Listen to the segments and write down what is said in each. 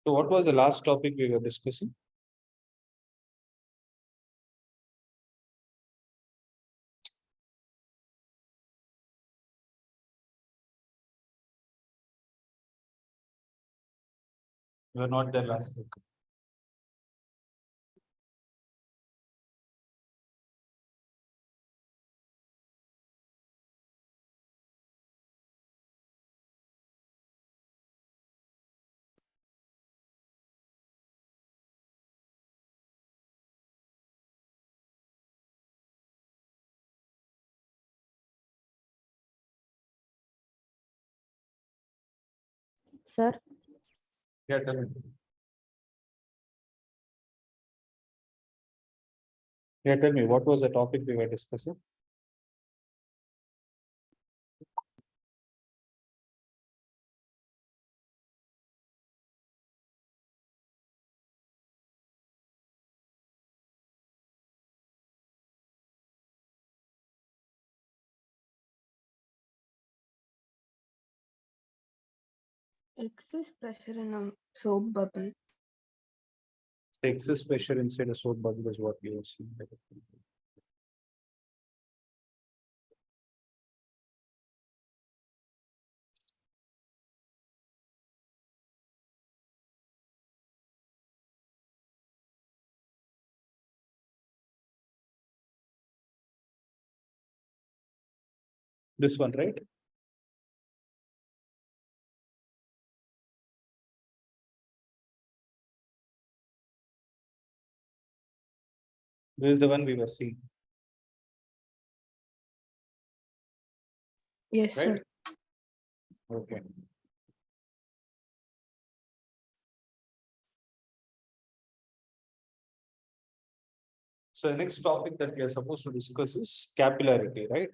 So what was the last topic we were discussing? We were not there last week. Sir, Yeah, tell me. Yeah, tell me, what was the topic we were discussing? excess pressure in a soap bubble. The excess pressure inside a soap bubble is what we were seeing. This one, right? This is the one we were seeing, Yes, right? sir. Okay. So the next topic that we are supposed to discuss is capillarity, right?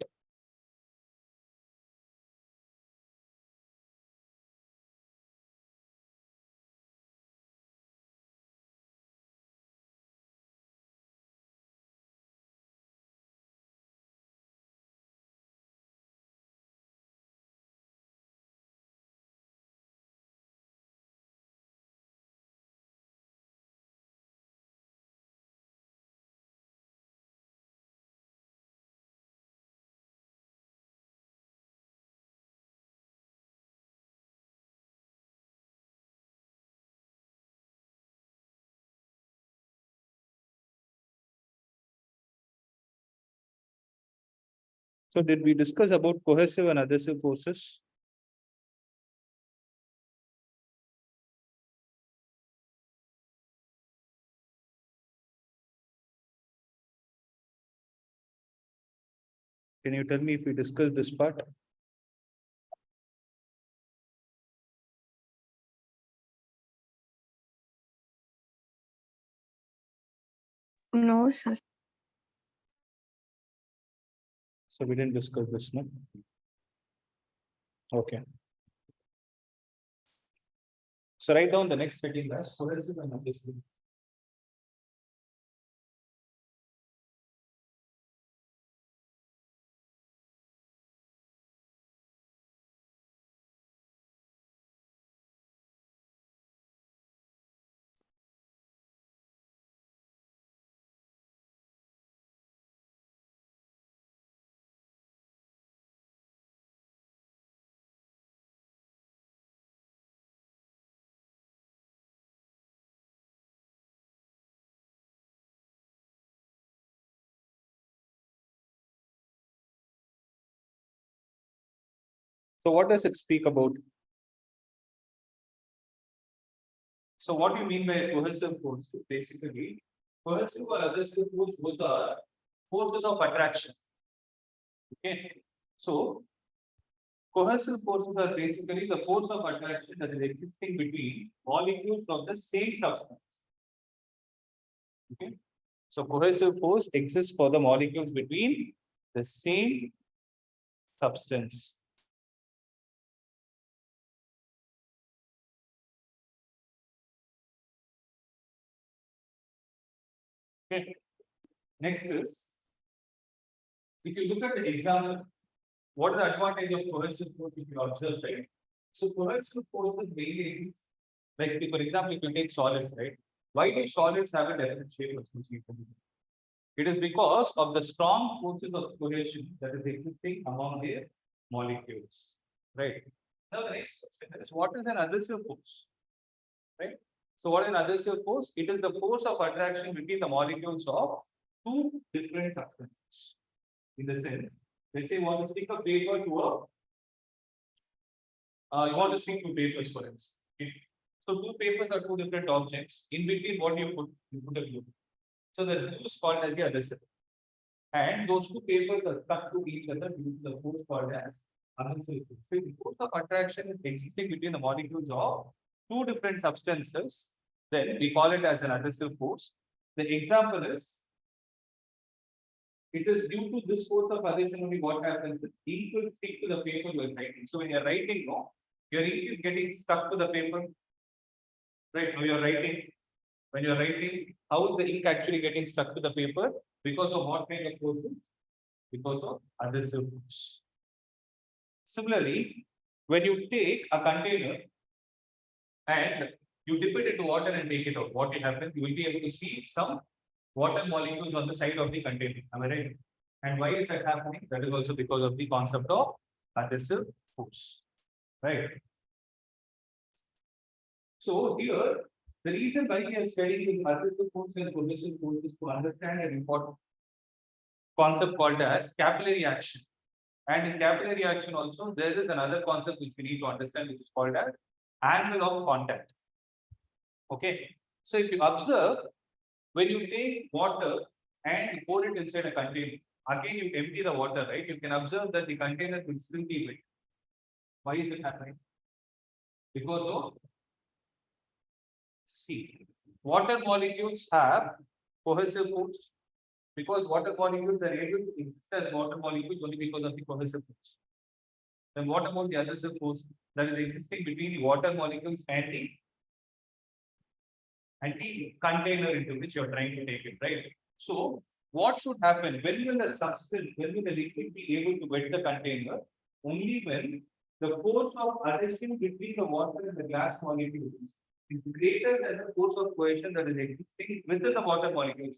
So did we discuss about cohesive and adhesive forces? Can you tell me if we discussed this part? No, sir. So we didn't discuss this, no? Okay. So write down the next heading as cohesive and adhesive. So what does it speak about? So what do you mean by cohesive force? Basically, cohesive or adhesive force both are forces of attraction. Okay. So cohesive forces are basically the force of attraction that is existing between molecules of the same substance. Okay. So cohesive force exists for the molecules between the same substance. Okay. Next is, if you look at the example, what is the advantage of cohesive force if you observe, right? So cohesive forces mainly Like for example, if you take solids, right? Why do solids have a definite shape associated? It is because of the strong forces of cohesion that is existing among their molecules, right? Now the next question is, what is an adhesive force, right? So what is an adhesive force? It is the force of attraction between the molecules of two different substances. In the sense, let's say you want to stick a paper to a you want to stick two papers, for instance. Okay. So two papers are two different objects. In between, what do you put? You put a glue. So the glue is called as the adhesive. And those two papers are stuck to each other due to the force called as adhesive force. So the force of attraction is existing between the molecules of two different substances. Then we call it as an adhesive force. The example is, it is due to this force of adhesion only what happens is ink will stick to the paper while writing. So when you're writing, no, your ink is getting stuck to the paper. Right, now you're writing. When you're writing, how is the ink actually getting stuck to the paper? Because of what kind of force? Because of adhesive force. Similarly, when you take a container and you dip it into water and take it out, what will happen? You will be able to see some water molecules on the side of the container. Am I right? And why is that happening? That is also because of the concept of adhesive force. Right. So here, the reason why we are studying this adhesive force and cohesive force is to understand an important concept called as capillary action. And in capillary action also, there is another concept which we need to understand, which is called as angle of contact. Okay. So if you observe, when you take water and pour it inside a container, again you empty the water, right? You can observe that the container will still be wet. Why is it happening? Because of see, water molecules have cohesive force because water molecules are able to exist as water molecules only because of the cohesive force. Then what about the adhesive force that is existing between the water molecules and the container into which you're trying to take it, right? So what should happen? When will the substance, when will the liquid be able to wet the container? Only when the force of adhesion between the water and the glass molecules is greater than the force of cohesion that is existing within the water molecules.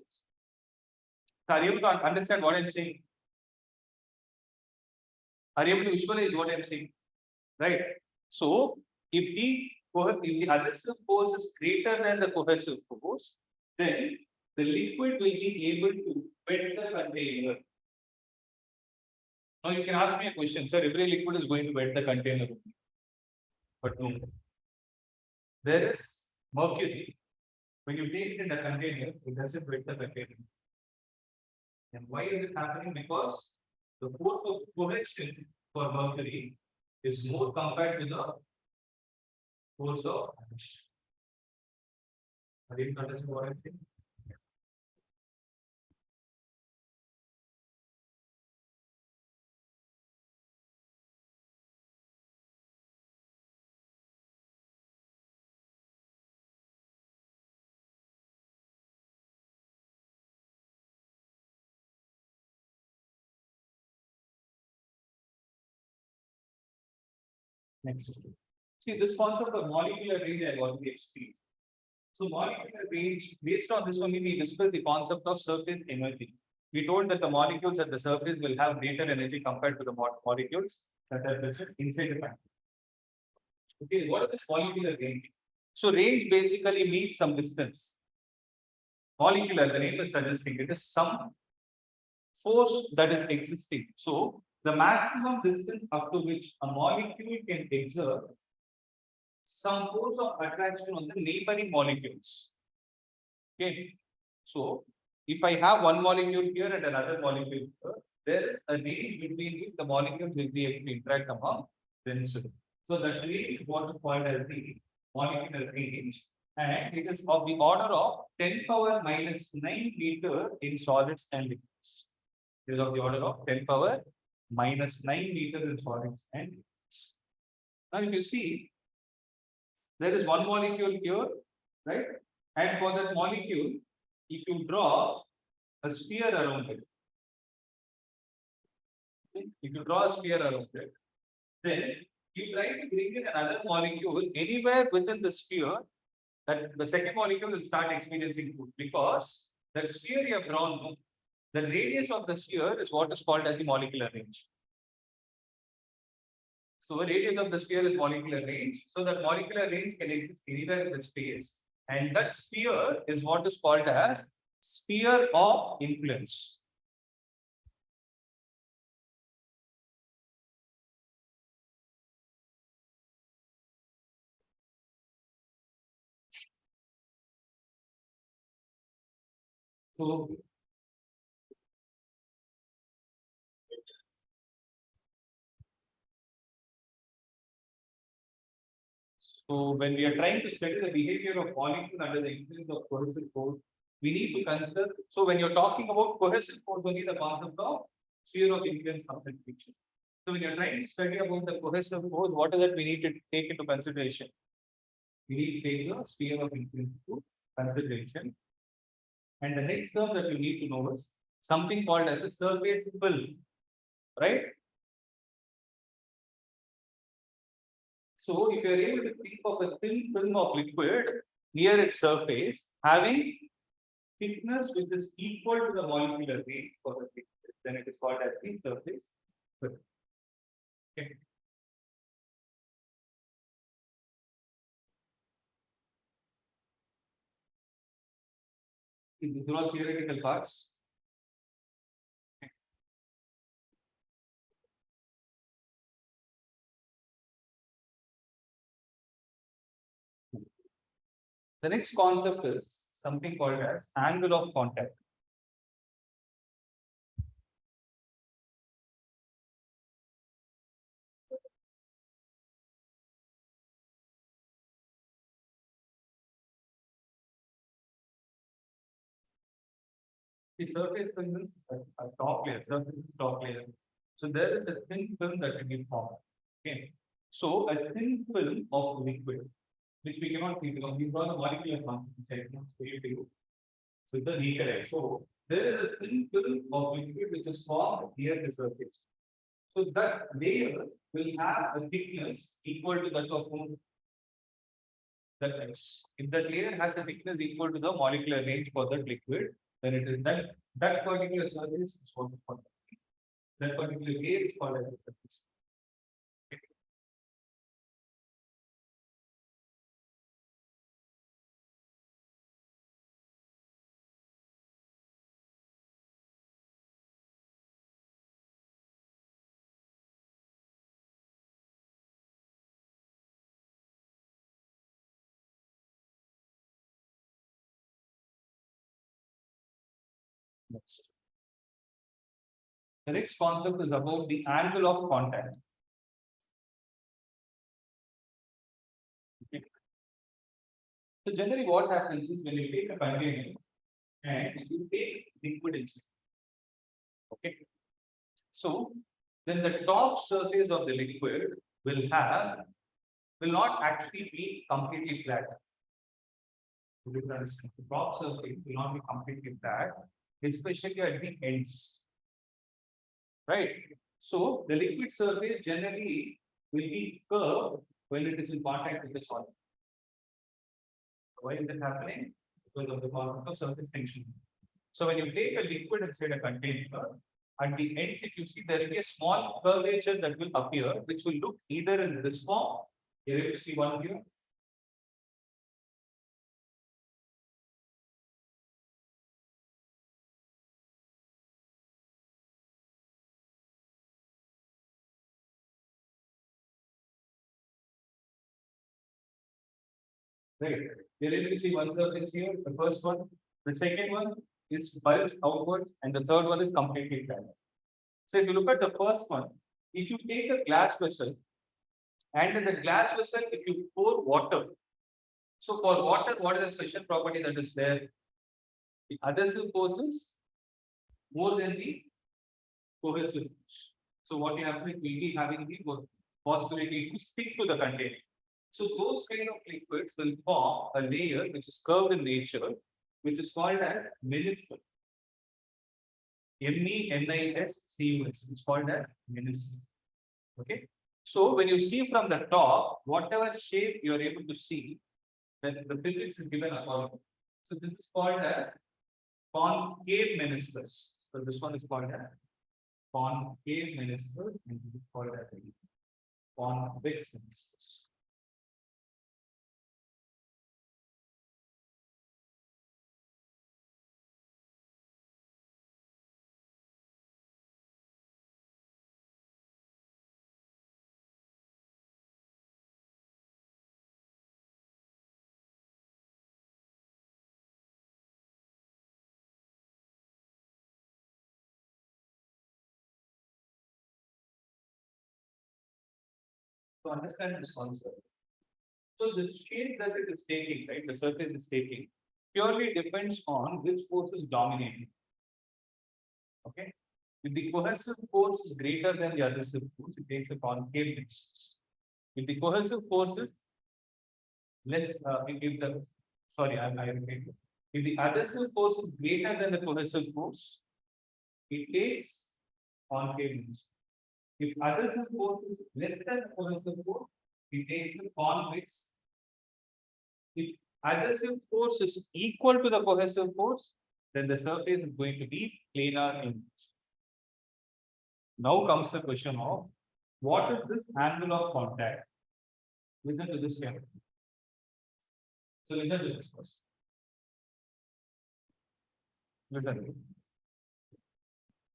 So are you able to understand what I'm saying? Are you able to visualize what I'm saying? Right. So if the adhesive force is greater than the cohesive force, then the liquid will be able to wet the container. Now you can ask me a question, sir. Every liquid is going to wet the container, but no. There is mercury. When you take it in the container, it doesn't wet the container. And why is it happening? Because the force of cohesion for mercury is more compared to the force of adhesion. Are you understanding what I'm saying? Next. See, this concept of molecular range I already explained. So molecular range, based on this only, we discussed the concept of surface energy. We told that the molecules at the surface will have greater energy compared to the molecules that are present inside the packet. Okay, what is this molecular range? So range basically means some distance. Molecular, the name is suggesting it is some force that is existing. So the maximum distance up to which a molecule can exert some force of attraction on the neighboring molecules. Okay. So if I have one molecule here and another molecule here, there is a range between which the molecules will be able to interact among themselves. So that range is what is called as the molecular range. And it is of the order of 10 power minus 9 meter in solids and liquids. It is of the order of 10 power minus 9 meter in solids and liquids. Now, if you see, there is one molecule here, right? And for that molecule, if you draw a sphere around it, okay? If you draw a sphere around it, then You try to bring in another molecule anywhere within the sphere, that the second molecule will start experiencing food because that sphere you have drawn, no, the radius of the sphere is what is called as the molecular range. So the radius of the sphere is molecular range. So that molecular range can exist anywhere in the space. And that sphere is what is called as sphere of influence. So when we are trying to study the behavior of molecule under the influence of cohesive force, we need to consider. So when you're talking about cohesive force, only the concept of sphere of influence comes into picture. So when you're trying to study about the cohesive force, what is it we need to take into consideration? We need to take the sphere of influence into consideration. And the next term that you need to know is something called as a surface film, right? So if you are able to think of a thin film of liquid near its surface having thickness which is equal to the molecular weight for the liquid, then it is called as the surface film. Okay. These are all theoretical parts. The next concept is something called as angle of contact. The surface film is a top layer, surface is top layer. So there is a thin film that will be formed. Okay. So a thin film of liquid, which we cannot see because we've got the molecular concept, which I cannot say to you with the naked eye. So there is a thin film of liquid which is formed near the surface. So that layer will have a thickness equal to that of that is. If that layer has a thickness equal to the molecular range for that liquid, then it is that particular surface is what we call that particular layer is called as a surface. Next. The next concept is about the angle of contact. Okay. So generally what happens is when you take a container and you take liquid inside. Okay. So then the top surface of the liquid will not actually be completely flat. The top surface will not be completely flat, especially at the ends. Right. So the liquid surface generally will be curved when it is in contact with the solid. Why is it happening? Because of the concept of surface tension. So when you take a liquid inside a container, at the ends, if you see, there will be a small curvature that will appear, which will look either in this form. You're able to see one here. Right. You're able to see one surface here, the first one. The second one is bulged outwards, and the third one is completely flat. So if you look at the first one, if you take a glass vessel, and in the glass vessel, if you pour water, so for water, what is the special property that is there? The adhesive force is more than the cohesive force. So what you have to will be having the possibility to stick to the container. So those kind of liquids will form a layer which is curved in nature, which is called as meniscus. MENISCUS. It's called as meniscus. Okay. So when you see from the top, whatever shape you are able to see, then the physics is given accordingly. So this is called as concave meniscus. So this one is called as concave meniscus, and this is called as convex meniscus. To understand this concept. So the shape that it is taking, right, the surface is taking, purely depends on which force is dominating. Okay. If the cohesive force is greater than the adhesive force, it takes a concave meniscus. If the cohesive force is less, if the sorry, I repeat. If the adhesive force is greater than the cohesive force, it takes concave meniscus. If adhesive force is less than the cohesive force, it takes a convex. If adhesive force is equal to the cohesive force, then the surface is going to be planar in nature. Now comes the question of what is this angle of contact? Listen to this carefully. So listen to this first. Listen.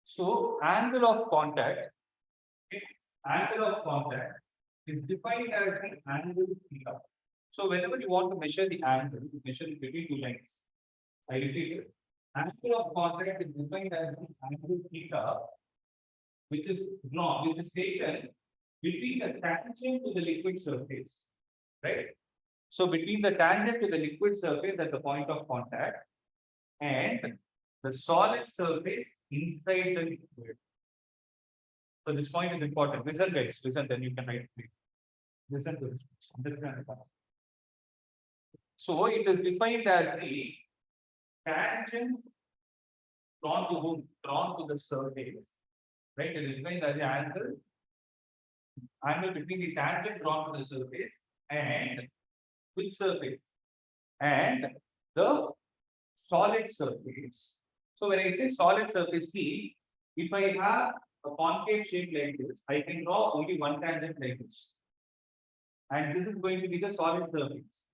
So angle of contact, okay, angle of contact is defined as the angle theta. So whenever you want to measure the angle, you measure it between two lines. I repeat it. Angle of contact is defined as the angle theta, which is drawn, which is taken between the tangent to the liquid surface, right? So between the tangent to the liquid surface at the point of contact and the solid surface inside the liquid. So this point is important. Listen, guys. Listen, then you can write it. Listen to this. Understand the concept. So it is defined as the tangent drawn to whom? Drawn to the surface, right? It is defined as the angle between the tangent drawn to the surface and which surface? And the solid surface. So when I say solid surface, see, if I have a concave shape like this, I can draw only one tangent like this. And this is going to be the solid surface.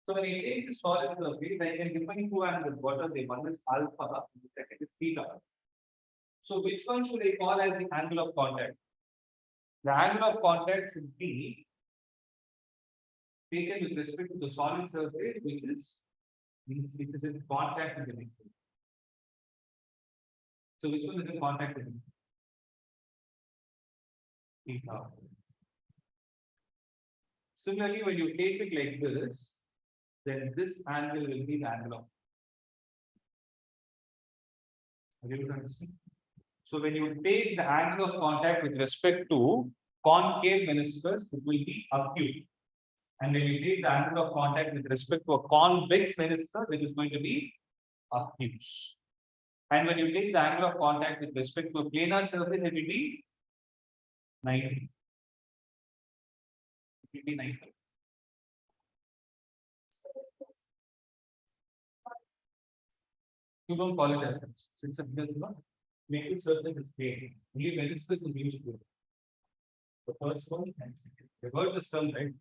So when I take the solid surface, I can define two angles. What are they? One is alpha, and the second is theta. So which one should I call as the angle of contact? The angle of contact should be taken with respect to the solid surface, which is in contact with the liquid. So which one is in contact with the liquid? Theta. Similarly, when you take it like this, then this angle will be the angle of. Are you able to understand? So when you take the angle of contact with respect to concave meniscus, it will be acute. And when you take the angle of contact with respect to a convex meniscus, it is going to be obtuse. And when you take the angle of contact with respect to a planar surface, it will be 90. It will be 90. You don't call it as since it's liquid surface is plane. Only meniscus is used to it. The first one and second. You heard this term, right?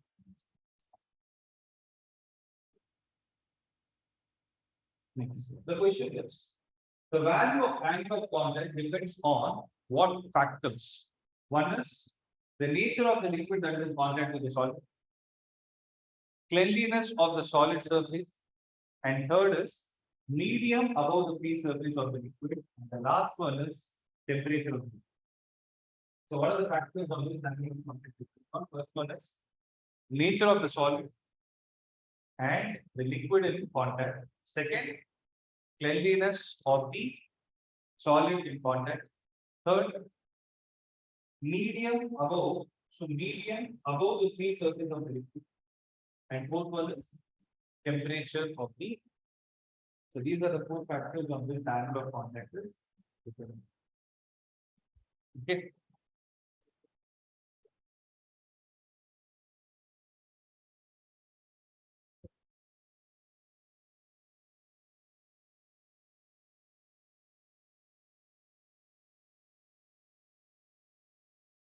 Next. The question is the value of angle of contact depends on what factors. One is the nature of the liquid that is in contact with the solid, cleanliness of the solid surface, and third is medium above the free surface of the liquid, and the last one is temperature of the liquid. So what are the factors of this angle of contact? First one is nature of the solid and the liquid in contact. Second, cleanliness of the solid in contact. Third, medium above, so medium above the free surface of the liquid. And fourth one is temperature of the. So these are the four factors on which the angle of contact is determined. Okay.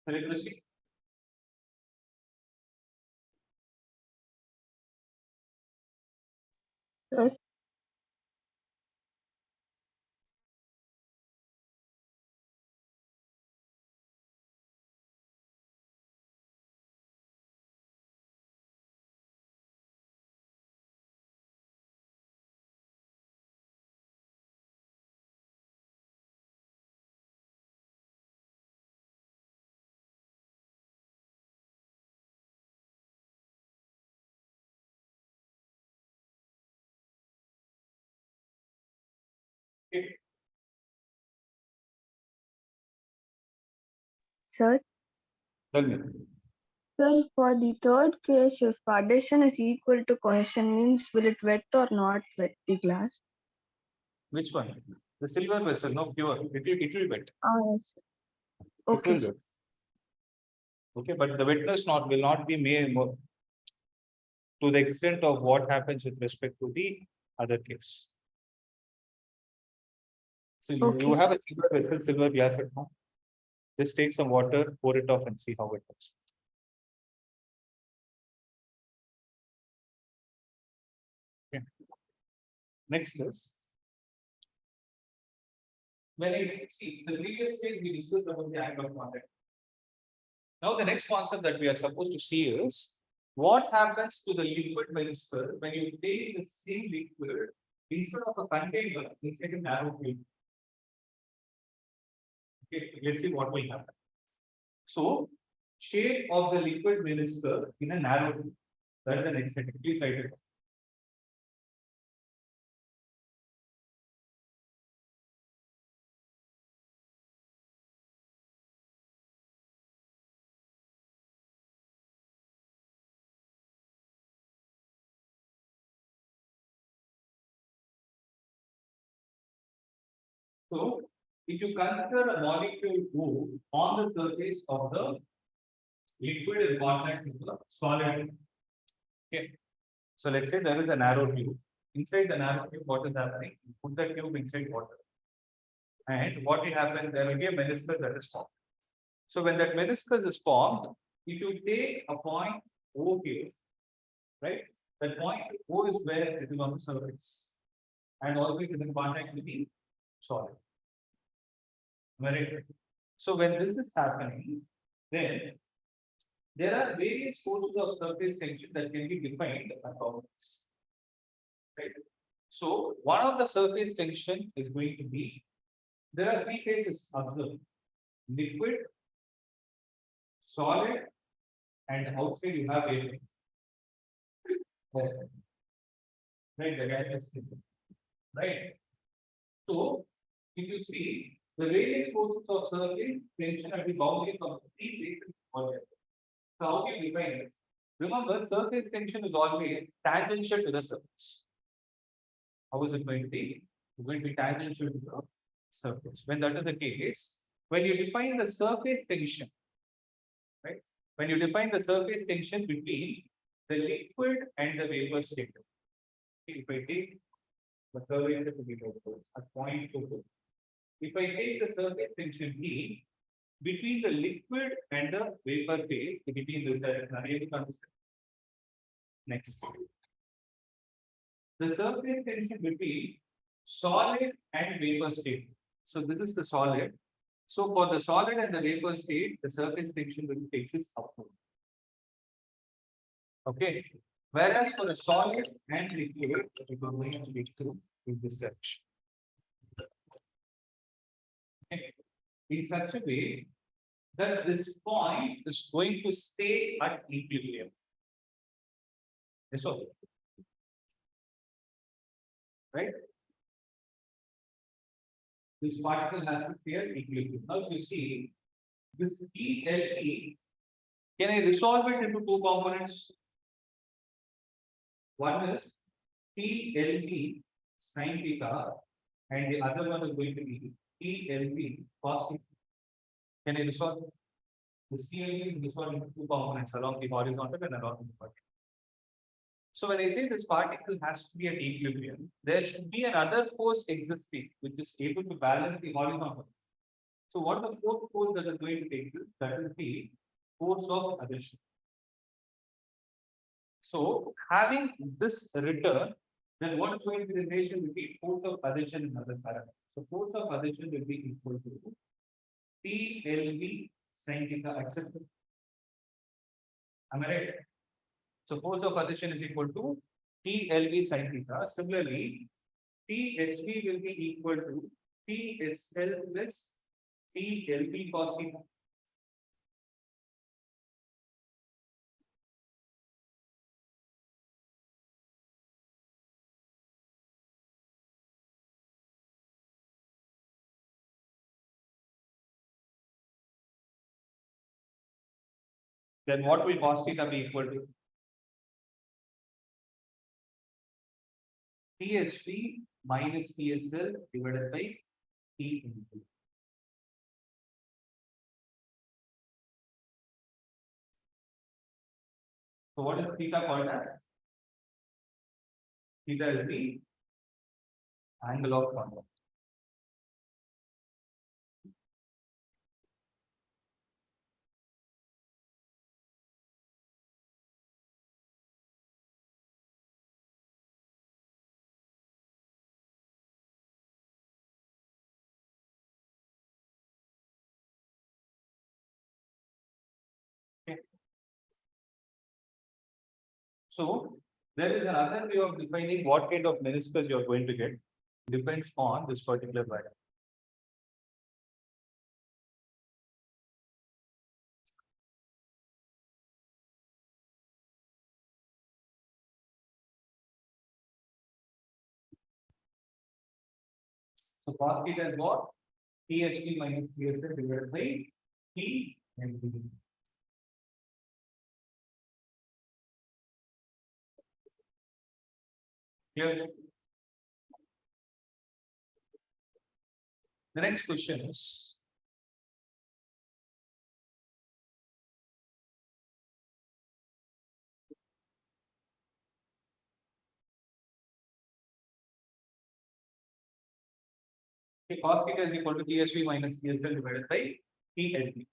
Shall we proceed? Yes. Okay. Sir, Tell me. sir, for the third case, if addition is equal to cohesion, means will it wet or not wet the glass? Which one? The silver vessel, no pure. It will wet. Ah, yes. It will Okay. wet. Okay, but the wetness will not be made more to the extent of what happens with respect to the other case. So you Okay, have a silver vessel, silver glass at home. Just take some water, pour it off, and see how it looks. Okay. Next is when I see the previous stage we discussed about the angle of contact. Now the next concept that we are supposed to see is what happens to the liquid meniscus when you take the same liquid instead of a container inside a narrow tube. Okay, let's see what will happen. So, shape of the liquid meniscus in a narrow tube. That is the next step. Please write it. So, if you consider a molecule O on the surface of the liquid in contact with the solid. Okay. So let's say there is a narrow tube. Inside the narrow tube, what is happening? You put the tube inside water. And what will happen? There will be a meniscus that is formed. So when that meniscus is formed, if you take a point O here, right? That point O is where it is on the surface. And also it is in contact with the solid. Right? So when this is happening, then there are various forces of surface tension that can be defined about this. Right? So one of the surface tension is going to be, there are three phases observed: liquid, solid, and outside you have air. Right, the gas is liquid. Right. So if you see the various forces of surface tension at the boundary of three phases are there. So how do you define this? Remember, surface tension is always tangential to the surface. How is it going to be? It's going to be tangential to the surface. When that is the case, when you define the surface tension, right? When you define the surface tension between the liquid and the vapor state. If I take the curvature to be at point 2, if I take the surface tension E between the liquid and the vapor phase, between this direction, are you able to understand? Next. The surface tension between solid and vapor state. So this is the solid. So for the solid and the vapor state, the surface tension will take this upward. Okay. Whereas for the solid and liquid, it will going to be through in this direction. Okay. In such a way that this point is going to stay at equilibrium. Yes, okay. Right? This particle has to stay at equilibrium. Now you see this ELE, can I resolve it into two components? One is PLP sin theta, and the other one is going to be PLP cos theta. Can I resolve? This PLP is resolved into two components along the horizontal and along the vertical. So when I say this particle has to be at equilibrium, there should be another force existing which is able to balance the horizontal. So what the fourth force that is going to take is that is the force of addition. So having this return, then what is going to be the relation between force of addition and other parameters? So force of addition will be equal to TLV sin theta accepted. Am I right? So force of addition is equal to TLV sin theta. Similarly, TSV will be equal to TSL plus TLV cos theta. Then what will cos theta be equal to? TSV minus TSL divided by TLV. So what is theta called as? Theta is the angle of contact. Okay. So there is another way of defining what kind of meniscus you are going to get. Depends on this particular value. So cos theta is what? TSP minus TSL divided by T and B. Here. The next question is, okay, cos theta is equal to TSV minus TSL divided by T and B.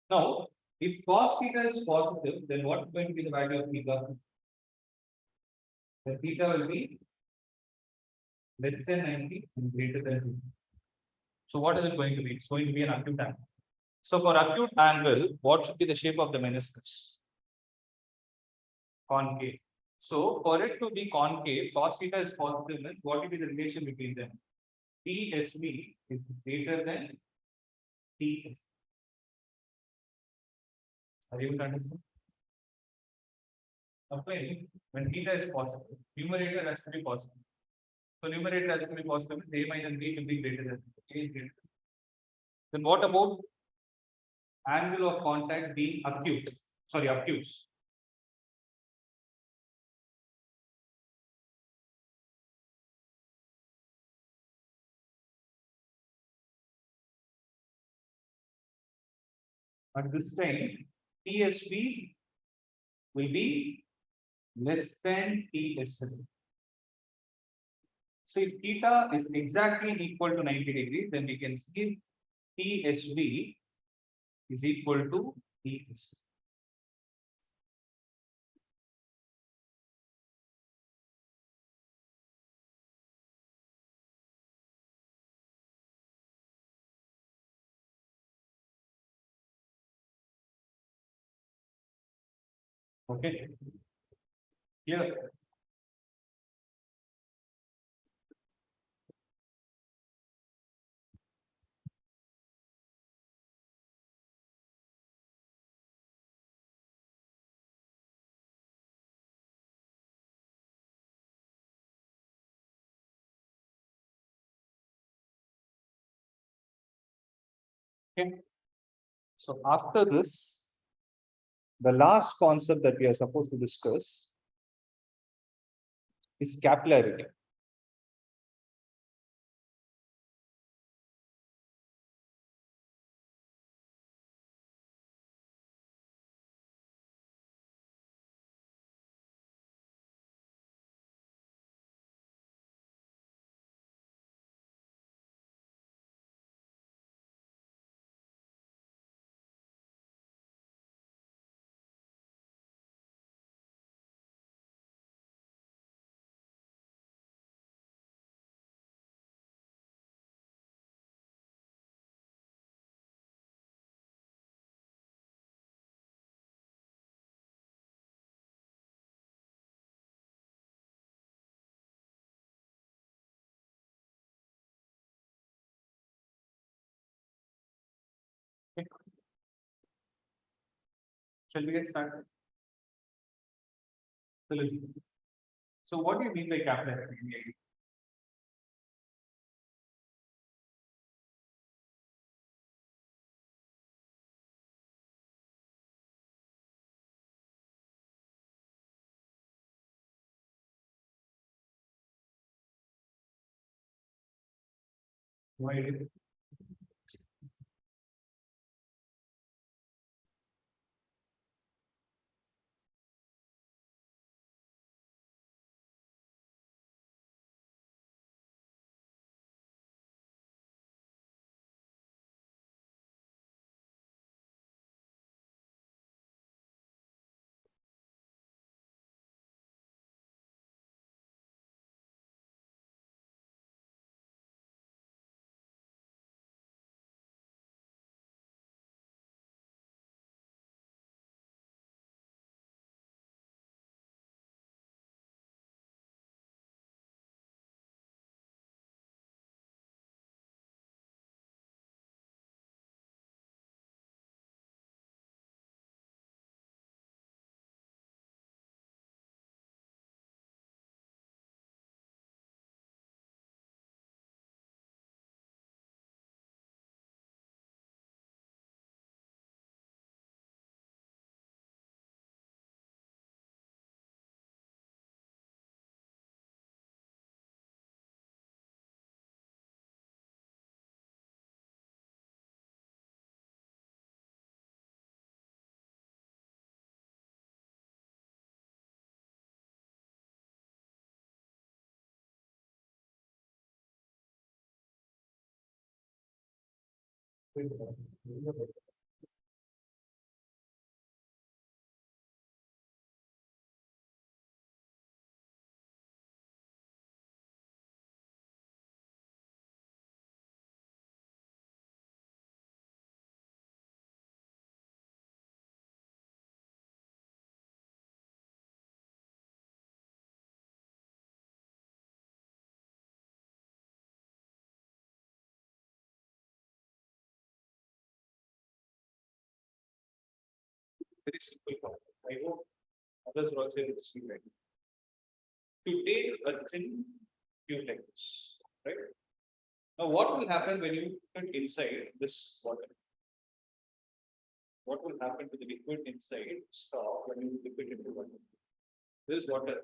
Now, if cos theta is positive, then what is going to be the value of theta? The theta will be less than 90 and greater than 0. So what is it going to be? It's going to be an acute angle. So for acute angle, what should be the shape of the meniscus? Concave. So for it to be concave, cos theta is positive, means what will be the relation between them? TSV is greater than TS. Are you able to understand? Okay, when theta is positive, numerator has to be positive. So numerator has to be positive, means A minus B should be greater than A is greater. Then what about angle of contact being acute? Sorry, obtuse. At this time, TSV will be less than TSL. So if theta is exactly equal to 90 degrees, then we can see TSV is equal to TSL. Okay. Here. Okay. So after this, the last concept that we are supposed to discuss is capillarity. Okay. Shall we get started? So what do you mean by capillary? Why is it? Very simple concept. I hope others are also able to see right. To take a thin tube like this, right? Now, what will happen when you put it inside this water? What will happen to the liquid inside straw when you dip it into water? This water.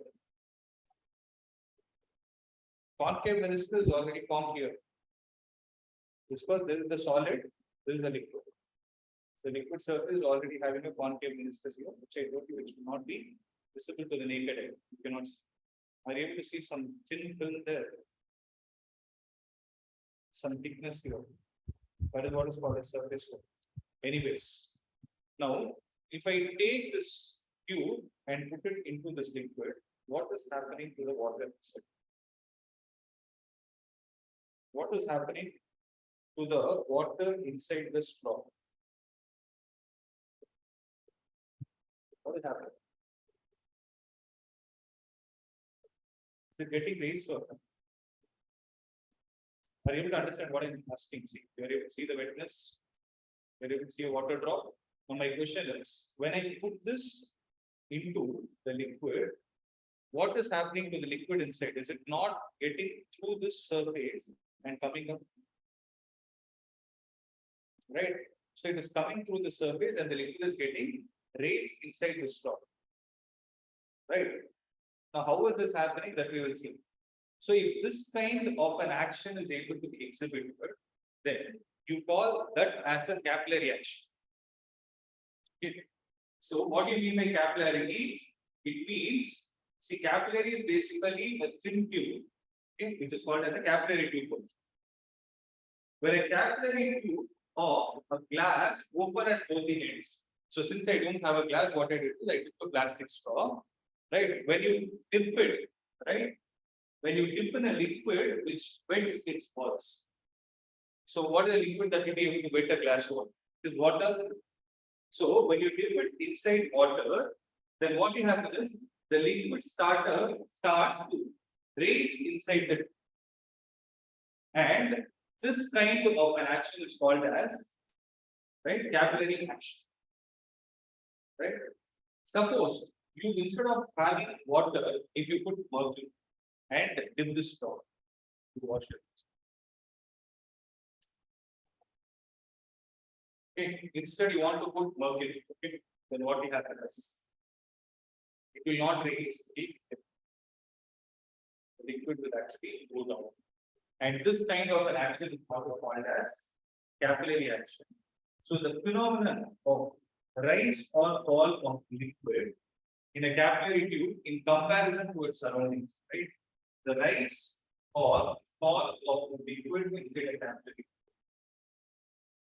Concave meniscus is already formed here. This was there is the solid, there is a liquid. The liquid surface is already having a concave meniscus here, which I told you, which will not be visible to the naked eye. You cannot see. Are you able to see some thin film there? Some thickness here. That is what is called a surface film. Anyways, now if I take this tube and put it into this liquid, what is happening to the water itself? What is happening to the water inside the straw? What is happening? Is it getting raised or not? Are you able to understand what I'm asking? See, you are able to see the wetness. You are able to see a water drop. Now my question is, when I put this into the liquid, what is happening to the liquid inside? Is it not getting through this surface and coming up? Right? So it is coming through the surface and the liquid is getting raised inside the straw. Right? Now, how is this happening? That we will see. So if this kind of an action is able to be exhibited, then you call that as a capillary action. Okay. So what do you mean by capillary? It means, see, capillary is basically a thin tube, okay, which is called as a capillary tube also. Where a capillary tube of a glass open at both the ends. So since I don't have a glass, what I did is I took a plastic straw, right? When you dip it, right? When you dip in a liquid which wets its walls. So what is the liquid that will be able to wet a glass wall? It is water. So when you dip it inside water, then what will happen is the liquid starts to raise inside the, and this kind of an action is called as right? Capillary action, right? Suppose you instead of having water, if you put mercury and dip this straw to wash it. Okay, instead you want to put mercury, okay, then what will happen is it will not release heat. The liquid will actually go down. And this kind of an action is what is called as capillary action. So the phenomenon of rise or fall of liquid in a capillary tube in comparison to its surroundings, right? The rise or fall of the liquid inside a capillary.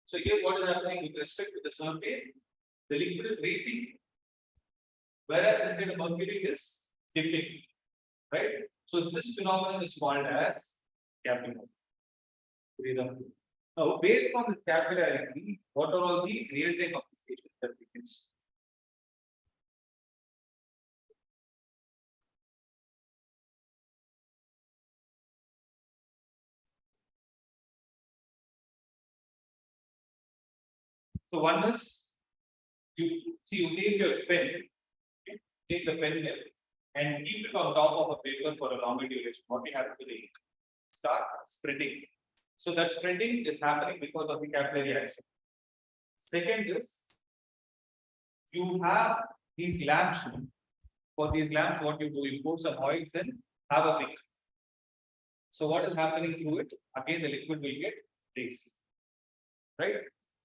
So here what is happening with respect to the surface? The liquid is rising, whereas inside a mercury is dipping, right? So this phenomenon is called as capillary. Now, based on this capillarity, what are all the real-time applications that we can see? So one is you see you take your pen, okay, take the pen nib and keep it on top of a paper for a longer duration. What will happen to the ink? Start spreading. So that spreading is happening because of the capillary action. Second is you have these lamps. For these lamps, what you do, you pour some oils and have a wick. So what is happening through it? Again, the liquid will get raised, right?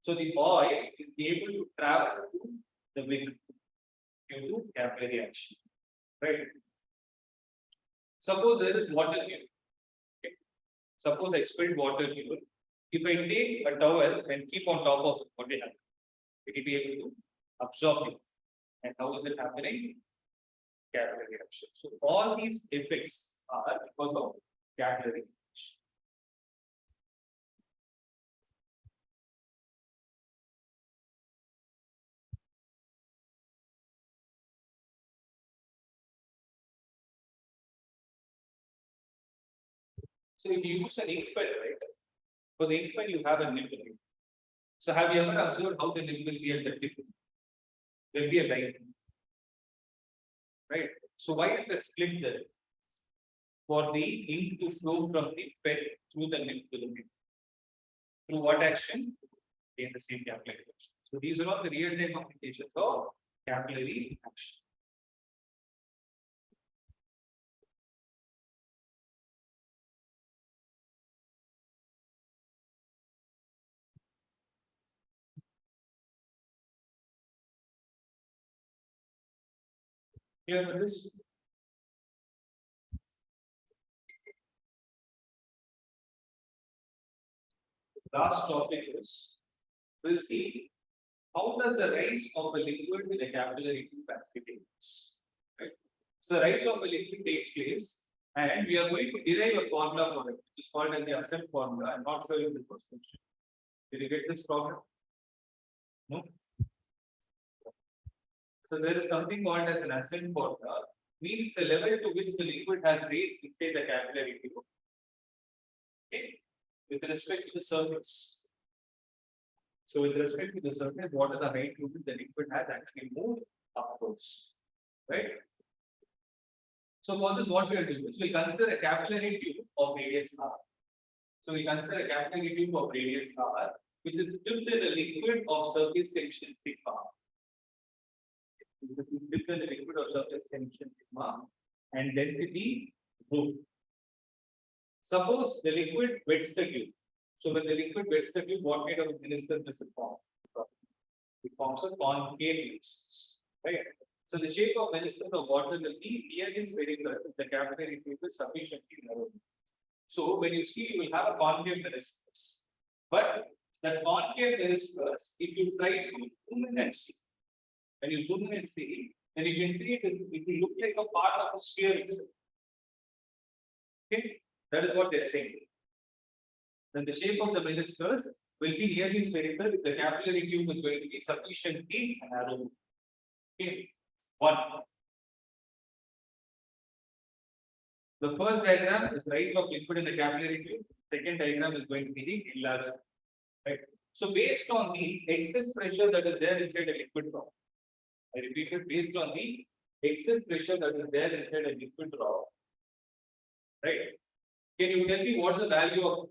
So the oil is able to travel to the wick due to capillary action, right? Suppose there is water here. Okay. Suppose I spilled water here. If I take a towel and keep on top of it, what will happen? It will be able to absorb it. And how is it happening? Capillary action. So all these effects are because of capillary action. So if you use an ink pen, right? For the ink pen, you have a nib. So have you ever observed how the nib will be at the tip? There will be a line, right? So why is that split there? For the ink to flow from the pen through the nib to the nib. Through what action? In the same capillary action. So these are all the real-time applications of capillary action. Here with this. Last topic is we'll see how does the rise of a liquid in a capillary tube actually take place. Right? So the rise of a liquid takes place, and we are going to derive a formula for it, which is called as the Ascent formula. I'm not sure if this was mentioned. Did you get this problem? No. So there is something called as an Ascent formula, means the level to which the liquid has raised inside the capillary tube. Okay, with respect to the surface. So with respect to the surface, what is the height to which the liquid has actually moved upwards, right? So for this, what we are doing is we consider a capillary tube of radius r. So we consider a capillary tube of radius r, which is dipped in the liquid of surface tension sigma. Dipped in the liquid of surface tension sigma and density rho. Suppose the liquid wets the tube. So when the liquid wets the tube, what kind of meniscus does it form? It forms a concave meniscus, right? So the shape of meniscus of water will be nearly spherical if the capillary tube is sufficiently narrow. So when you see, you will have a concave meniscus. But that concave meniscus, if you try to zoom in and see, when you zoom in and see, then you can see it will look like a part of a sphere itself. Okay, that is what they are saying. Then the shape of the meniscus will be nearly spherical if the capillary tube is going to be sufficiently narrow. Okay, one. The first diagram is rise of liquid in the capillary tube. Second diagram is going to be the enlargement. Right. So based on the excess pressure that is there inside a liquid rock, I repeat it, based on the excess pressure that is there inside a liquid rock, right? Can you tell me what the value of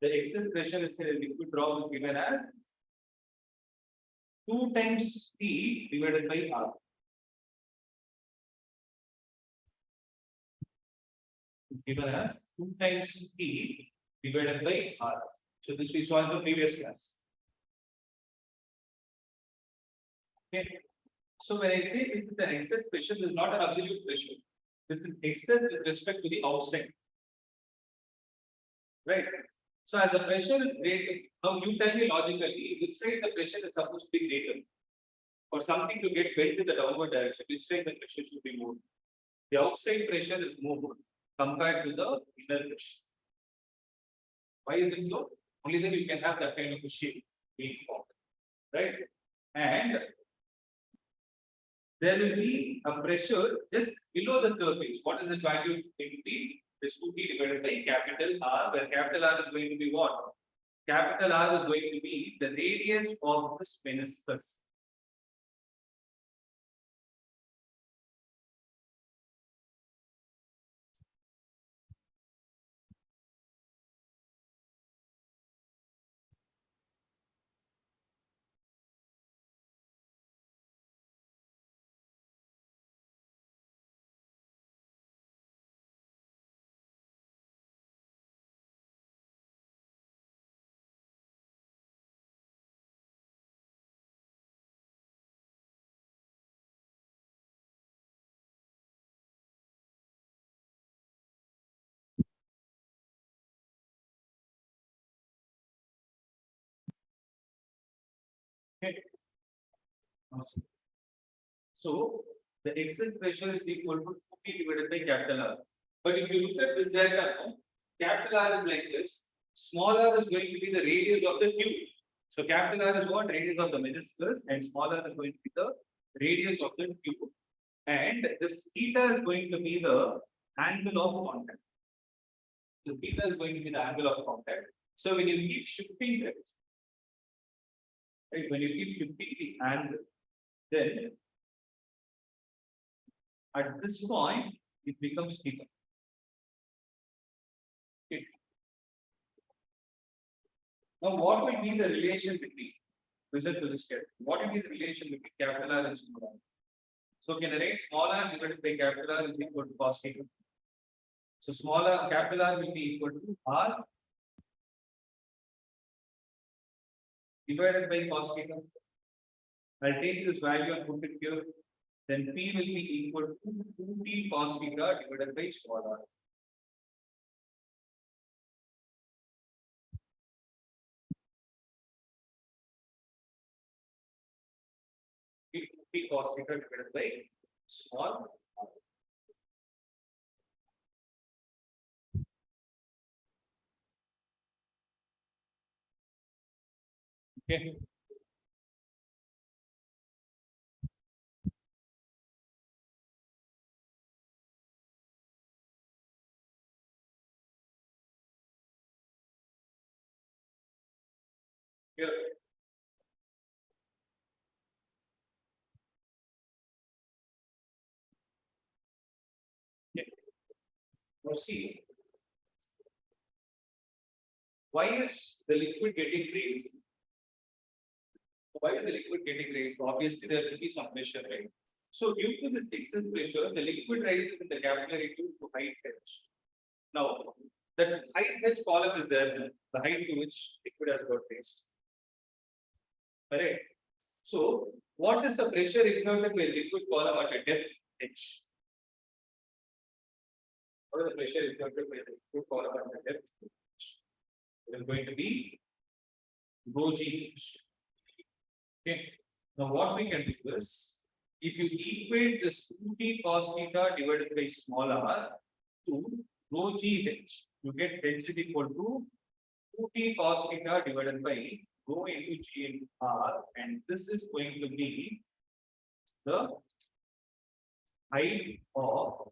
the excess pressure inside a liquid rock is given as 2 times P divided by R. It's given as 2 times P divided by R. So this we saw in the previous class. Okay. So when I say this is an excess pressure, this is not an absolute pressure. This is excess with respect to the outside. Right. So as the pressure is greater, now you tell me logically, which side the pressure is supposed to be greater? For something to get bent in the downward direction, which side the pressure should be more? The outside pressure is more compared to the inner pressure. Why is it so? Only then you can have that kind of a shape being formed, right? And there will be a pressure just below the surface. What is the value going to be? This would be divided by capital R, where capital R is going to be what? Capital R is going to be the radius of this meniscus. Okay. So the excess pressure is equal to 50 divided by capital R. But if you look at this diagram, capital R is like this, small r is going to be the radius of the tube. So capital R is what? Radius of the meniscus, and small r is going to be the radius of the tube. And this theta is going to be the angle of contact. So theta is going to be the angle of contact. So when you keep shifting it, right, when you keep shifting the angle, then at this point it becomes theta. Okay. Now, what will be the relation between? Listen to this carefully. What will be the relation between capital R and small r? So can I write small r divided by capital R is equal to cos theta. So small r, capital R will be equal to R divided by cos theta. I'll take this value and put it here. Then P will be equal to 2T cos theta divided by small r. P cos theta divided by small r. Okay. Here. Okay. Now see, why is the liquid getting raised? Why is the liquid getting raised? Obviously, there should be some pressure, right? So due to this excess pressure, the liquid rises in the capillary tube to height h. Now, the height h column is there, the height to which liquid has got raised. Correct. So, what is the pressure exerted by liquid column at a depth h? What is the pressure exerted by the liquid column at a depth h? It is going to be rho g h. Okay. Now, what we can do is, if you equate this 2t cos theta divided by small r to rho g h, you get h is equal to 2t cos theta divided by rho into g into r, and this is going to be the height of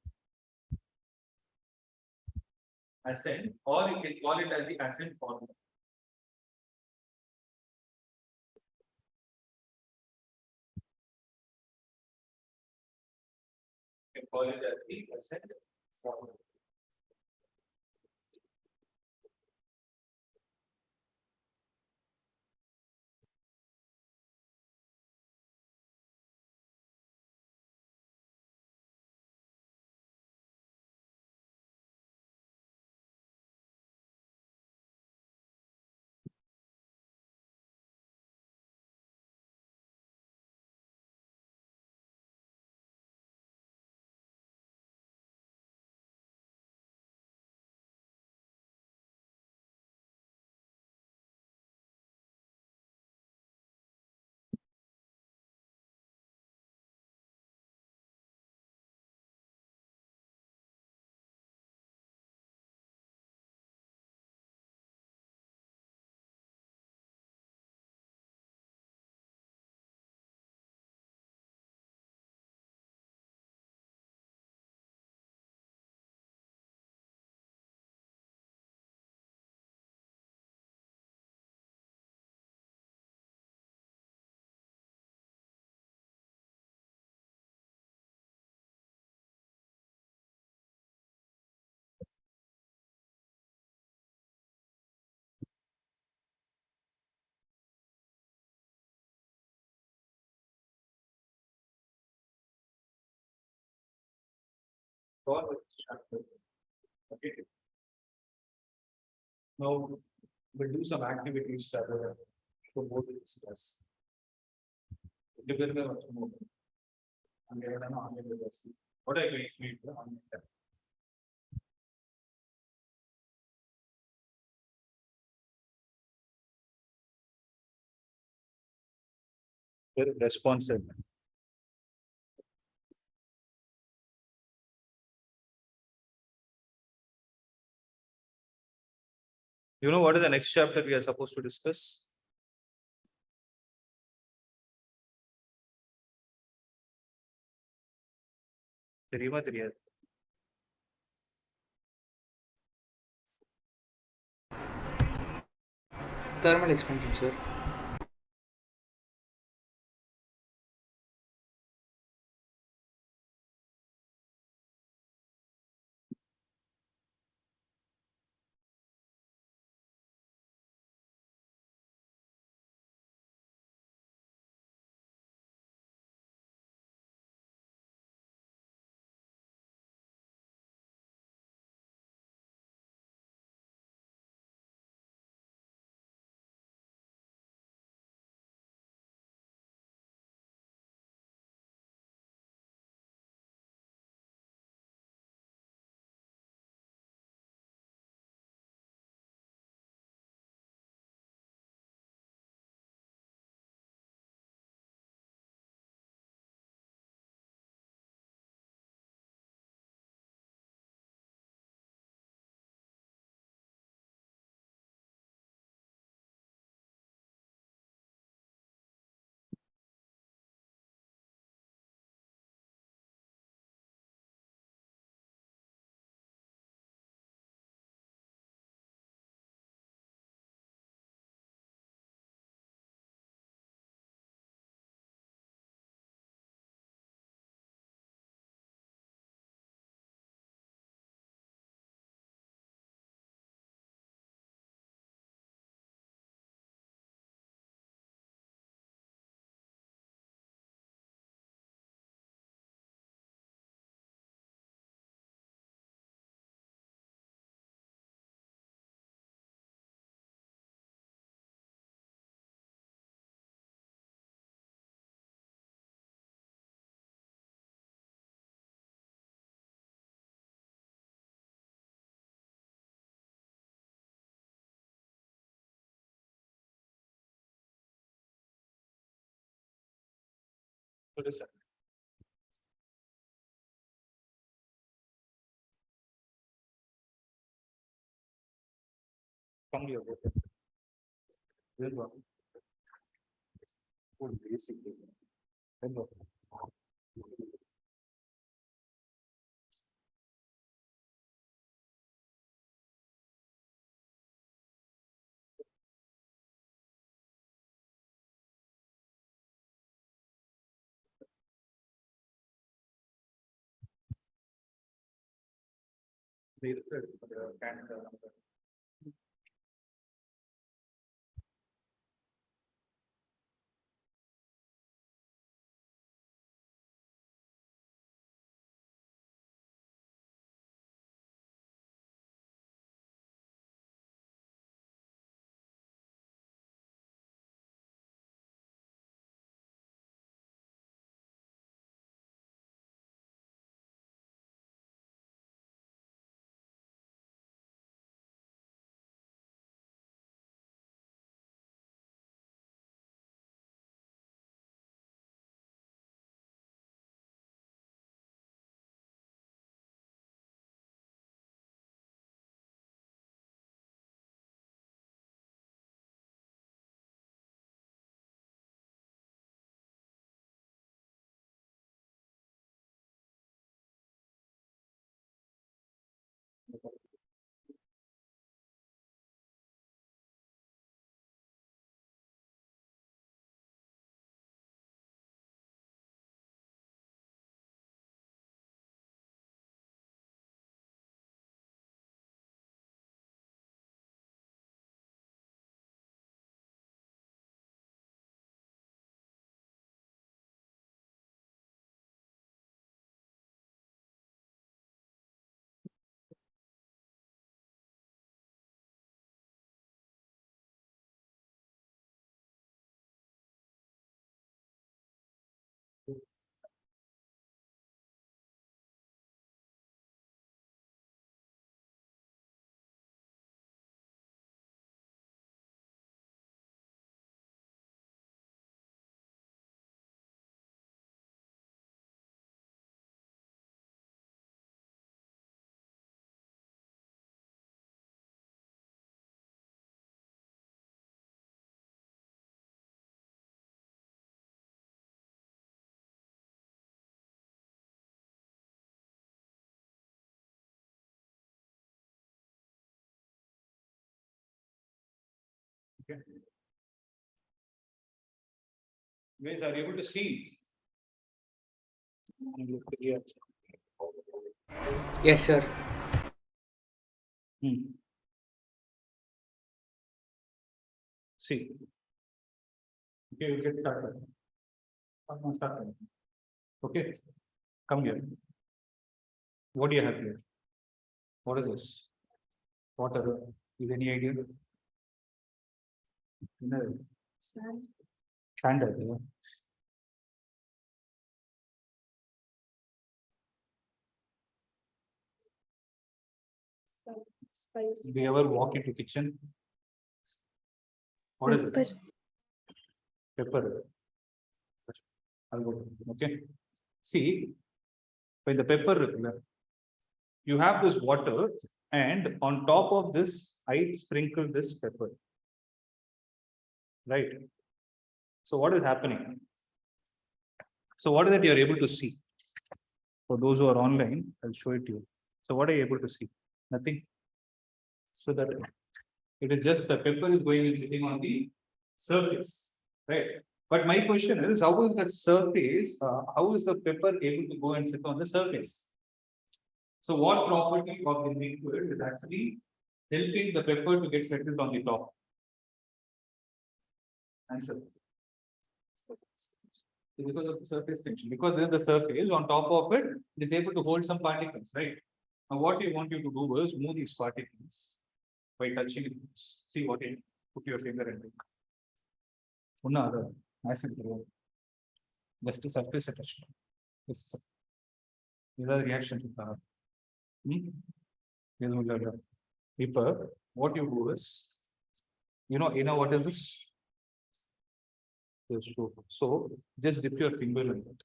ascent, or you can call it as the ascent formula. call it as the percent formula. For this chapter. Okay. Now we'll do some activities that are to both discuss. Together once more. And then on the what I will explain to on the very responsive. You know what is the next chapter we are supposed to discuss? தெரியுமா தெரியாது? Thermal expansion, sir. So listen. Come here. This one. Full basic. Then what? Okay. Guys, are you able to see? Yes, sir. See. Okay, we'll get started. Started. Okay, come here. What do you have here? What is this? Water. Is any idea? No. Sand. Yeah. Spice. Do you ever walk into kitchen? What is it? Pepper. I'll go. Okay. See, when the pepper, you have this water, and on top of this, I sprinkle this pepper. Right. So what is happening? So what is that you're able to see? For those who are online, I'll show it to you. So what are you able to see? Nothing. So that it is just the pepper is going and sitting on the surface, right? But my question is, how is that surface? How is the pepper able to go and sit on the surface? So what property of the liquid is actually helping the pepper to get settled on the top? Answer. Because of the surface tension, because this is the surface, on top of it, it is able to hold some particles, right? Now, what we want you to do is move these particles by touching it. See what it, put your finger and look. Another acid flow. Just a surface attachment. This is the reaction to power. Paper, what you do is, you know what is this? So just dip your finger in it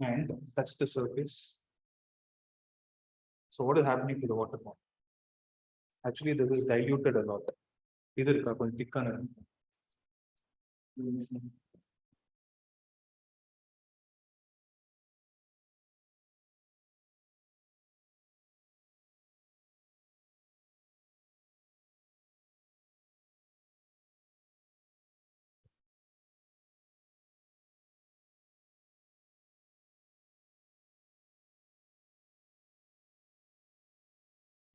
and touch the surface. So what is happening to the water bomb? Actually, this is diluted a lot. Either thick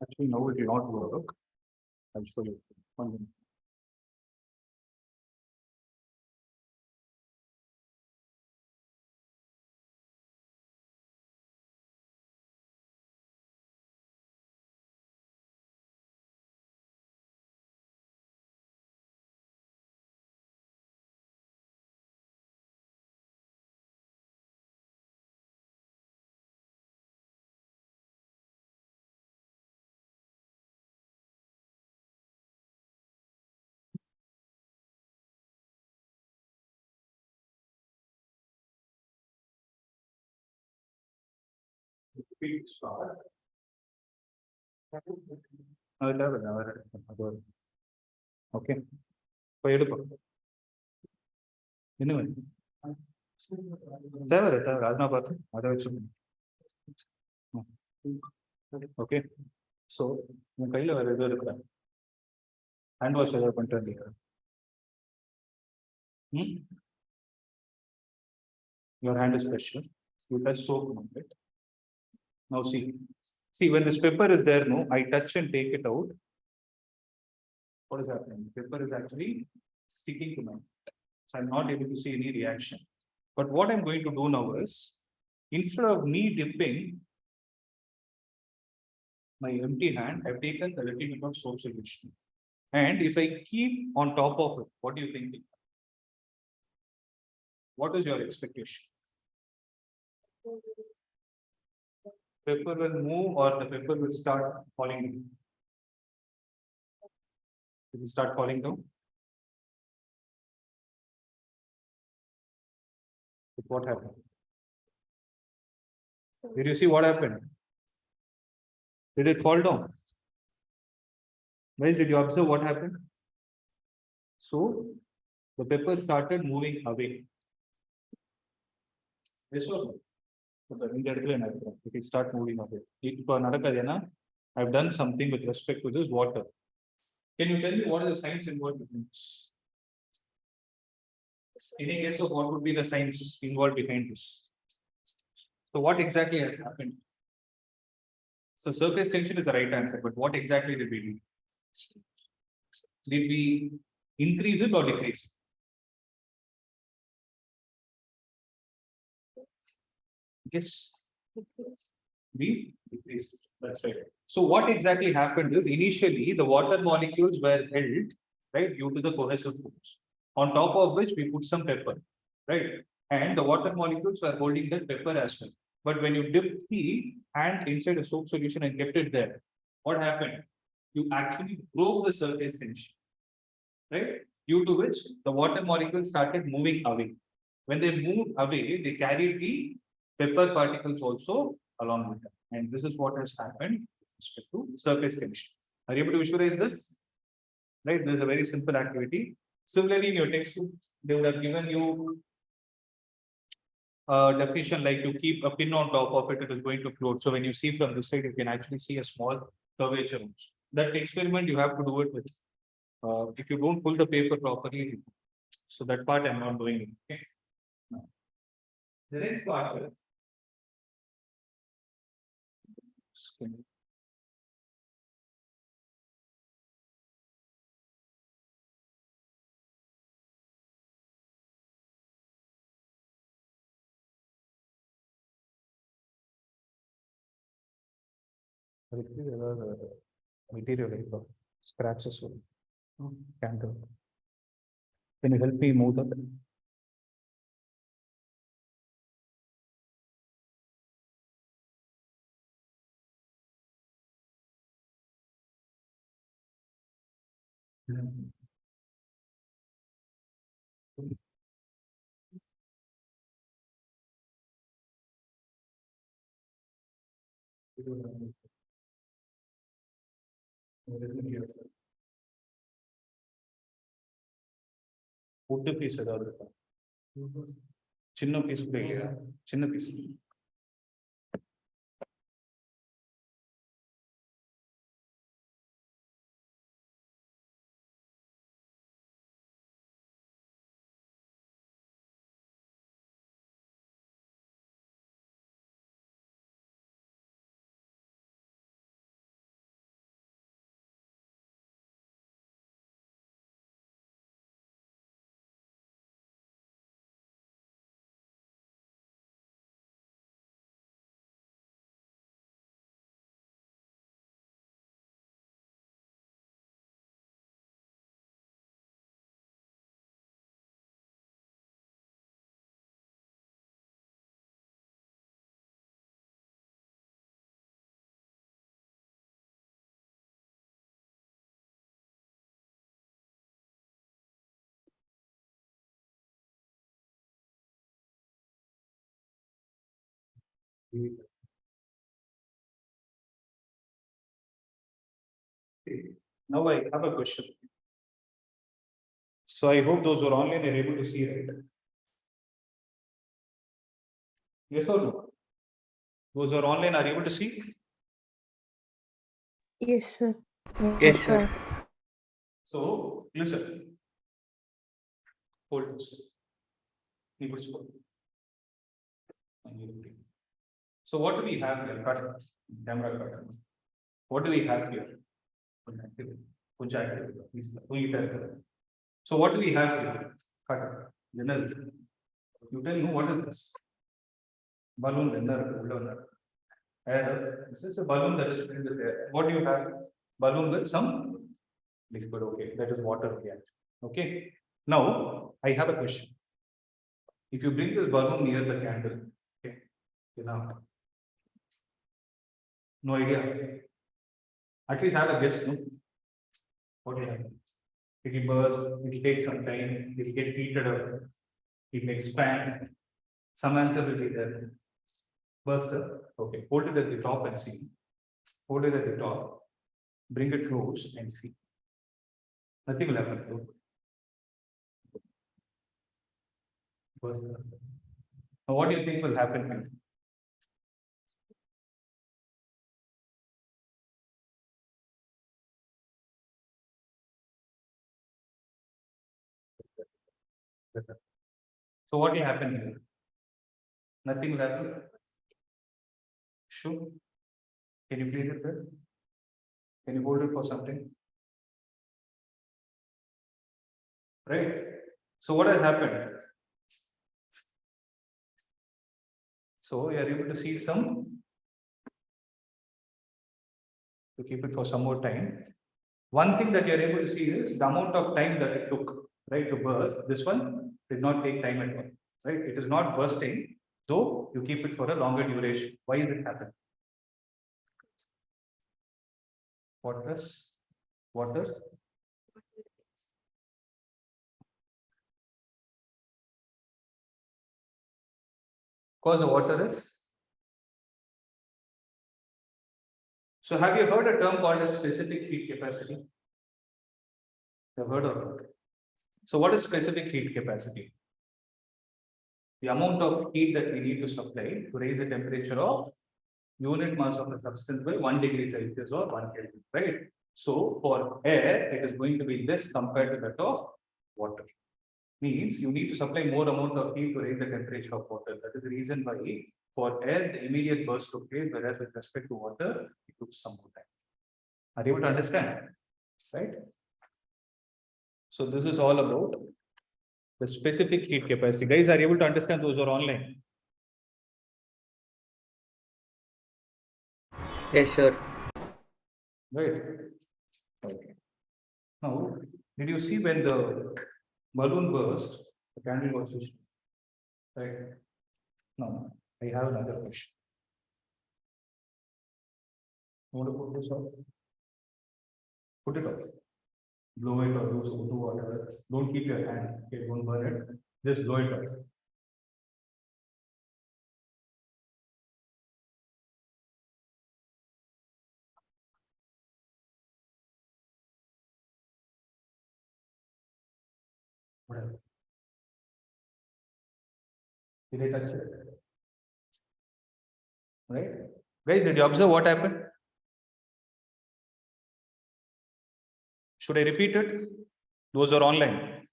Actually, no, it will not work. I'll show you. One minute. Repeat start. Okay. Anyway. Rajna Path, okay. So, hand wash your hand is fresh. You touch soap on it. Now see when this pepper is there, no, I touch and take it out. What is happening? Pepper is actually sticking to my hand. So I'm not able to see any reaction. But what I'm going to do now is, instead of me dipping my empty hand, I've taken a little bit of soap solution. And if I keep on top of it, what do you think? What is your expectation? Pepper will move or the pepper will start falling down? It will start falling down. What happened? Did you see what happened? Did it fall down? Guys, did you observe what happened? So the pepper started moving away. This was it start moving away. I've done something with respect to this water. Can you tell me what is the science involved in this? Any guess of what would be the science involved behind this? So what exactly has happened? So surface tension is the right answer, but what exactly did we do? Did we increase it or decrease it? Yes. We decreased it. That's right. So what exactly happened is initially the water molecules were held, right, due to the cohesive force. On top of which we put some pepper, right? And the water molecules were holding that pepper as well. But when you dipped the hand inside a soap solution and kept it there, what happened? You actually broke the surface tension, right? Due to which the water molecules started moving away. When they moved away, they carried the pepper particles also along with them. And this is what has happened with respect to surface tension. Are you able to visualize this? Right, this is a very simple activity. Similarly, in your textbook, they would have given you a definition like to keep a pin on top of it, it is going to float. So when you see from this side, you can actually see a small curvature. That experiment you have to do it with. If you don't pull the paper properly, so that part I'm not doing it. Okay. Now, the next part is material scratches candle. Can you help me move that? Wood piece చిన్న piece చిన్న piece. Okay. Now I have a question. So I hope those who are online are able to see it. Yes or no? Those who are online are able to see? Yes, sir. Yes, sir. So listen. Hold this. You put it. And you repeat. So what do we have here? Cut. Camera cut. What do we have here? So what do we have here? Cut. General. You tell me what is this? Balloon. Air. This is a balloon that is filled with air. What do you have? Balloon with some liquid. Okay, that is water again. Okay. Now I have a question. If you bring this balloon near the candle, okay, enough. No idea. At least have a guess, no? What will happen? It will burst, it will take some time, it will get heated up, it will expand. Some answer will be there. Burst up. Okay, hold it at the top and see. Hold it at the top. Bring it close and see. Nothing will happen. Burst up. Now, what do you think will happen here? So what will happen here? Nothing will happen. Sure. Can you please it there? Can you hold it for something? Right. So what has happened? So you are able to see some. To keep it for some more time. One thing that you are able to see is the amount of time that it took, right, to burst. This one did not take time at all, right? It is not bursting, though you keep it for a longer duration. Why is it happen? Water. Because the water is. So have you heard a term called as specific heat capacity? You have heard of it. So what is specific heat capacity? The amount of heat that we need to supply to raise the temperature of unit mass of a substance by 1 degree Celsius or 1 Kelvin, right? So for air, it is going to be this compared to that of water. Means you need to supply more amount of heat to raise the temperature of water. That is the reason why for air, the immediate burst took place, whereas with respect to water, it took some more time. Are you able to understand? Right? So this is all about the specific heat capacity. Guys, are you able to understand? Those who are online? Yes, sir. Right. Okay. Now, did you see when the balloon burst, the candle was switched? Right. Now, I have another question. You want to put this off? Put it off. Blow it or do whatever. Don't keep your hand. Okay, don't burn it. Just blow it off. Whatever. Did I touch it? Right? Guys, did you observe what happened? Should I repeat it? Those are online.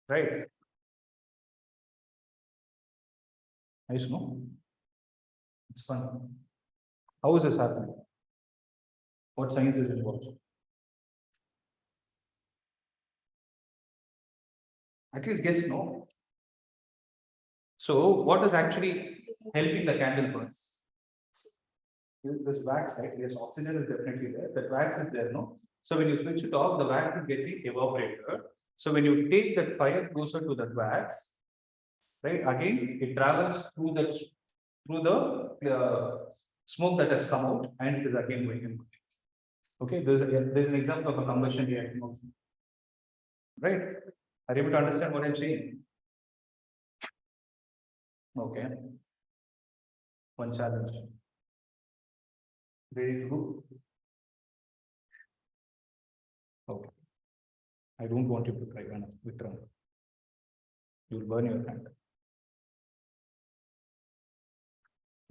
Right? Nice, no? It's fun. How is this happening? What science is involved? At least guess no. So what is actually helping the candle burn? This wax, right? Yes, oxygen is definitely there. That wax is there, no? So when you switch it off, the wax is getting evaporated. So when you take that fire closer to that wax, right? Again, it travels through the smoke that has come out, and it is again going in. Okay, there's an example of a combustion reaction. Right? Are you able to understand what I'm saying? Okay. One challenge. Ready to do? Okay. I don't want you to try one withdraw. You'll burn your hand.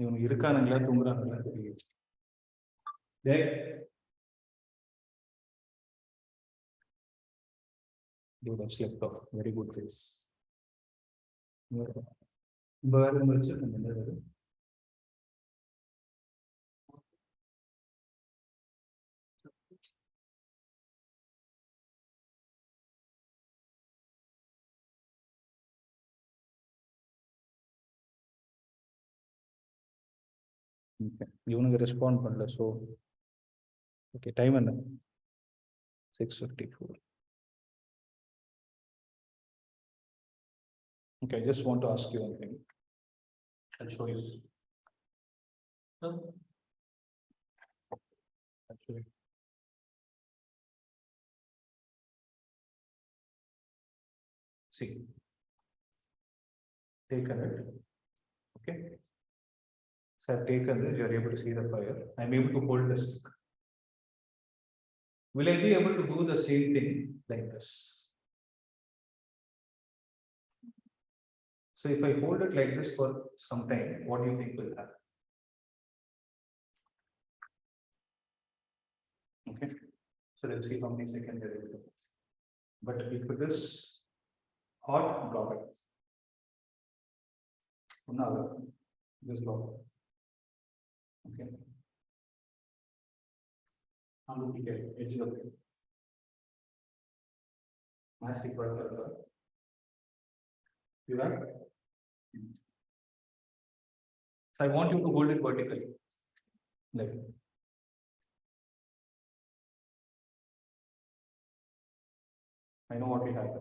இவங்க இருக்கானுங்களா தூங்குறானுங்களா தெரியும். Dude, I slept off. Very good face. Burn முடிச்சு Okay. இவனுங்க respond பண்ணல so okay time என்ன 6:54. Okay, I just want to ask you one thing. I'll show you. I'll show you. See. Take a look. Okay. So I've taken this, you're able to see the fire. I'm able to hold the stick. Will I be able to do the same thing like this? So if I hold it like this for some time, what do you think will happen? Okay. So let's see how many seconds there is. But if it is hot, drop it. Another, just drop it. Okay. I'm looking at edge of it. Mastic worker. You right? So I want you to hold it vertically. Like I know what we have.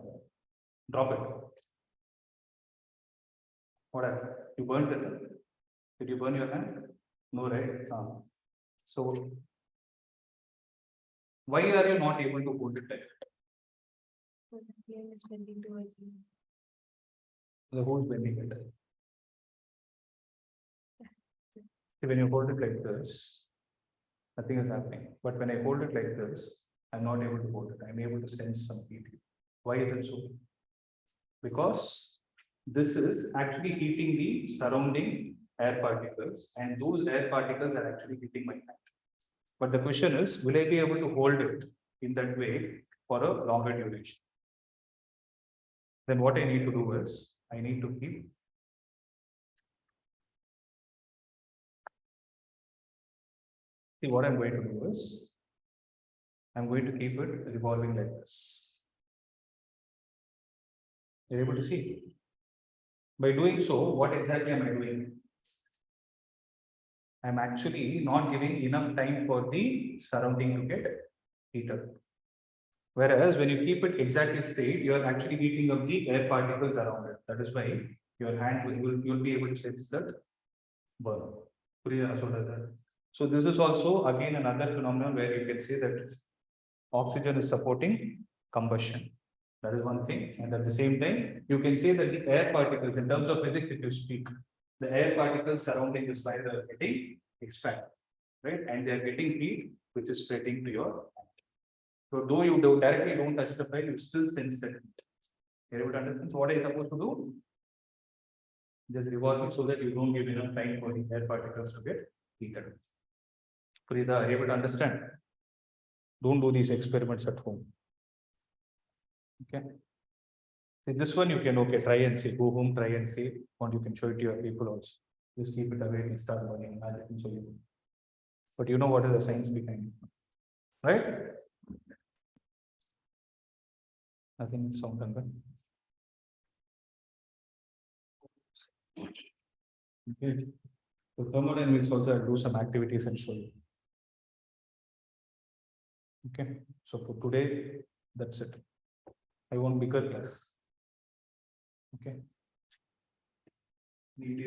Drop it. What happened? You burnt it. Did you burn your hand? No, right? So why are you not able to hold it tight? The flame is bending towards you. The hole's bending it. See, when you hold it like this, nothing is happening. But when I hold it like this, I'm not able to hold it. I'm able to sense some heat. Why is it so? Because this is actually heating the surrounding air particles, and those air particles are actually hitting my hand. But the question is, will I be able to hold it in that way for a longer duration? Then what I need to do is, I need to keep see what I'm going to do is, I'm going to keep it revolving like this. You're able to see. By doing so, what exactly am I doing? I'm actually not giving enough time for the surrounding to get heated. Whereas when you keep it exactly straight, you are actually heating up the air particles around it. That is why your hand you'll be able to sense that burn. So this is also again another phenomenon where you can say that oxygen is supporting combustion. That is one thing. And at the same time, you can say that the air particles, in terms of physics, if you speak, the air particles surrounding this fire are getting expanded, right? And they are getting heat, which is spreading to your hand. So though you directly don't touch the fire, you still sense that heat. You're able to understand? So what are you supposed to do? Just revolve it so that you don't give enough time for the air particles to get heated. Frida, are you able to understand? Don't do these experiments at home. Okay. See, this one you can try and see. Go home, try and see, or you can show it to your people also. Just keep it away and start learning magic and show you. But you know what is the science behind it, right? Nothing sound done. Okay. So thermodynamics also I'll do some activities and show you. Okay. So for today, that's it. I want bigger class. Okay. Need